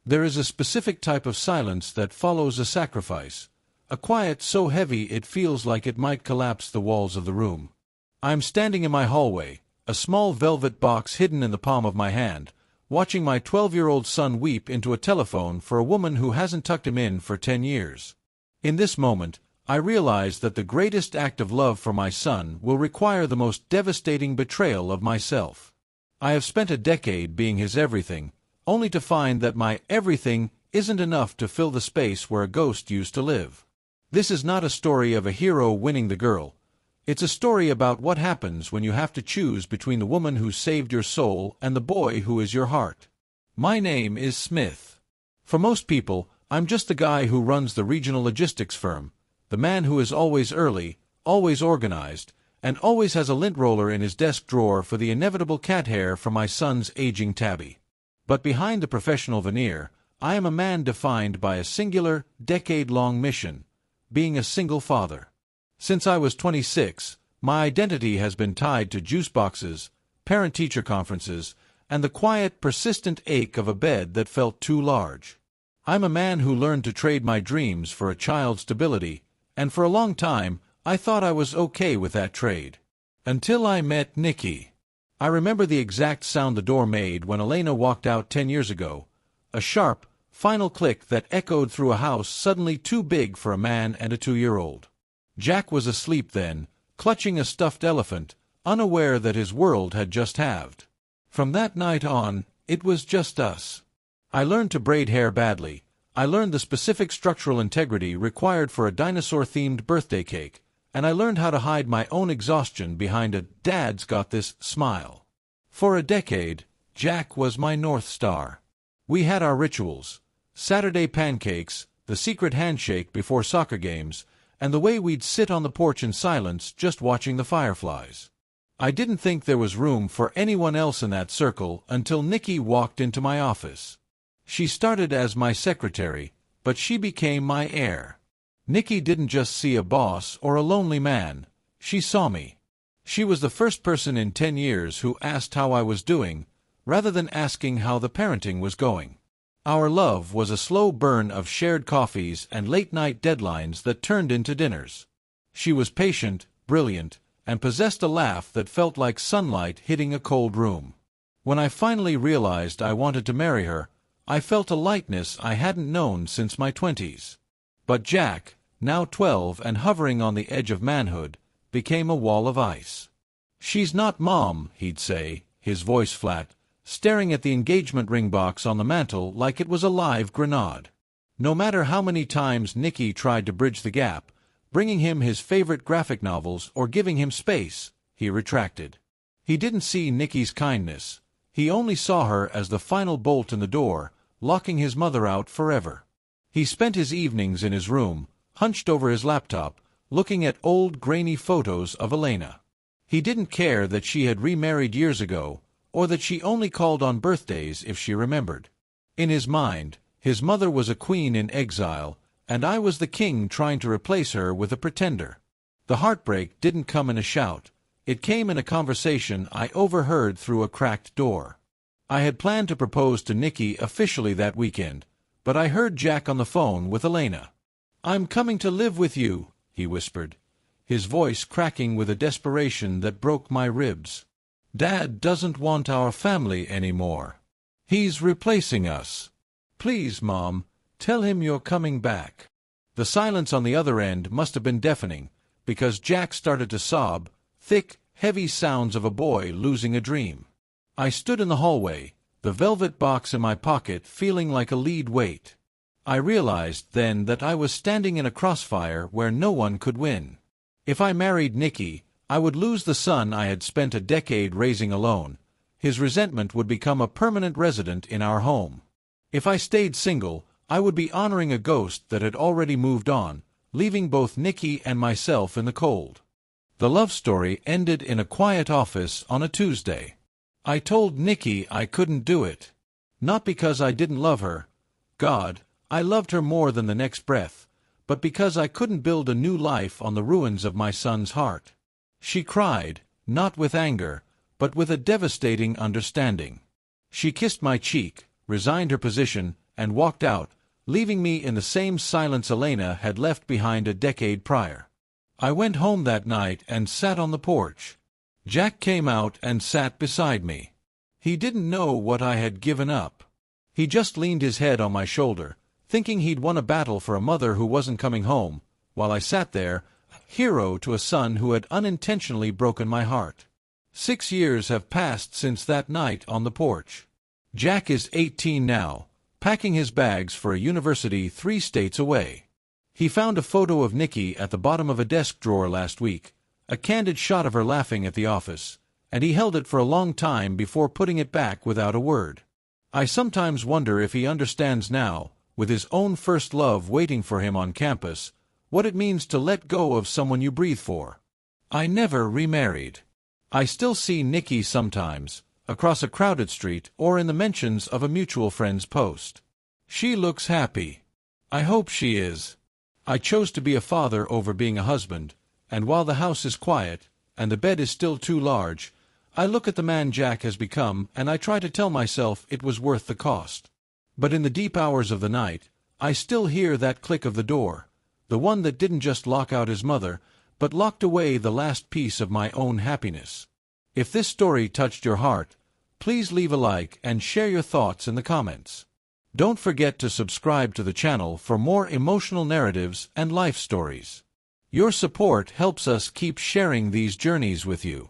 There is a specific type of silence that follows a sacrifice, a quiet so heavy it feels like it might collapse the walls of the room. I am standing in my hallway, a small velvet box hidden in the palm of my hand, watching my 12-year-old son weep into a telephone for a woman who hasn't tucked him in for 10 years. In this moment, I realize that the greatest act of love for my son will require the most devastating betrayal of myself. I have spent a decade being his everything, only to find that my everything isn't enough to fill the space where a ghost used to live. This is not a story of a hero winning the girl. It's a story about what happens when you have to choose between the woman who saved your soul and the boy who is your heart. My name is Smith. For most people, I'm just the guy who runs the regional logistics firm, the man who is always early, always organized, and always has a lint roller in his desk drawer for the inevitable cat hair from my son's aging tabby. But behind the professional veneer, I am a man defined by a singular, decade-long mission, being a single father. Since I was 26, my identity has been tied to juice boxes, parent-teacher conferences, and the quiet, persistent ache of a bed that felt too large. I'm a man who learned to trade my dreams for a child's stability, and for a long time, I thought I was okay with that trade. Until I met Nicki. I remember the exact sound the door made when Elena walked out 10 years ago, a sharp, final click that echoed through a house suddenly too big for a man and a 2-year-old. Jack was asleep then, clutching a stuffed elephant, unaware that his world had just halved. From that night on, it was just us. I learned to braid hair badly. I learned the specific structural integrity required for a dinosaur-themed birthday cake, and I learned how to hide my own exhaustion behind a "Dad's got this" smile. For a decade, Jack was my North Star. We had our rituals: Saturday pancakes, the secret handshake before soccer games, and the way we'd sit on the porch in silence just watching the fireflies. I didn't think there was room for anyone else in that circle until Nicki walked into my office. She started as my secretary, but she became my heir. Nicki didn't just see a boss or a lonely man, she saw me. She was the first person in 10 years who asked how I was doing, rather than asking how the parenting was going. Our love was a slow burn of shared coffees and late-night deadlines that turned into dinners. She was patient, brilliant, and possessed a laugh that felt like sunlight hitting a cold room. When I finally realized I wanted to marry her, I felt a lightness I hadn't known since my 20s. But Jack, now 12 and hovering on the edge of manhood, became a wall of ice. "She's not Mom," he'd say, his voice flat, staring at the engagement ring box on the mantel like it was a live grenade. No matter how many times Nicki tried to bridge the gap, bringing him his favorite graphic novels or giving him space, he retracted. He didn't see Nicki's kindness. He only saw her as the final bolt in the door, locking his mother out forever. He spent his evenings in his room, hunched over his laptop, looking at old grainy photos of Elena. He didn't care that she had remarried years ago, or that she only called on birthdays if she remembered. In his mind, his mother was a queen in exile, and I was the king trying to replace her with a pretender. The heartbreak didn't come in a shout. It came in a conversation I overheard through a cracked door. I had planned to propose to Nicki officially that weekend, but I heard Jack on the phone with Elena. "I'm coming to live with you," he whispered, his voice cracking with a desperation that broke my ribs. "Dad doesn't want our family anymore. He's replacing us. Please, Mom, tell him you're coming back." The silence on the other end must have been deafening, because Jack started to sob, thick, heavy sounds of a boy losing a dream. I stood in the hallway, the velvet box in my pocket feeling like a lead weight. I realized then that I was standing in a crossfire where no one could win. If I married Nicki, I would lose the son I had spent a decade raising alone. His resentment would become a permanent resident in our home. If I stayed single, I would be honoring a ghost that had already moved on, leaving both Nicki and myself in the cold. The love story ended in a quiet office on a Tuesday. I told Nicki I couldn't do it. Not because I didn't love her. God, I loved her more than the next breath, but because I couldn't build a new life on the ruins of my son's heart. She cried, not with anger, but with a devastating understanding. She kissed my cheek, resigned her position, and walked out, leaving me in the same silence Elena had left behind a decade prior. I went home that night and sat on the porch. Jack came out and sat beside me. He didn't know what I had given up. He just leaned his head on my shoulder, thinking he'd won a battle for a mother who wasn't coming home, while I sat there, hero to a son who had unintentionally broken my heart. 6 years have passed since that night on the porch. Jack is 18 now, packing his bags for a university 3 states away. He found a photo of Nicki at the bottom of a desk drawer last week, a candid shot of her laughing at the office, and he held it for a long time before putting it back without a word. I sometimes wonder if he understands now, with his own first love waiting for him on campus, what it means to let go of someone you breathe for. I never remarried. I still see Nicki sometimes, across a crowded street or in the mentions of a mutual friend's post. She looks happy. I hope she is. I chose to be a father over being a husband, and while the house is quiet, and the bed is still too large, I look at the man Jack has become and I try to tell myself it was worth the cost. But in the deep hours of the night, I still hear that click of the door, the one that didn't just lock out his mother, but locked away the last piece of my own happiness. If this story touched your heart, please leave a like and share your thoughts in the comments. Don't forget to subscribe to the channel for more emotional narratives and life stories. Your support helps us keep sharing these journeys with you.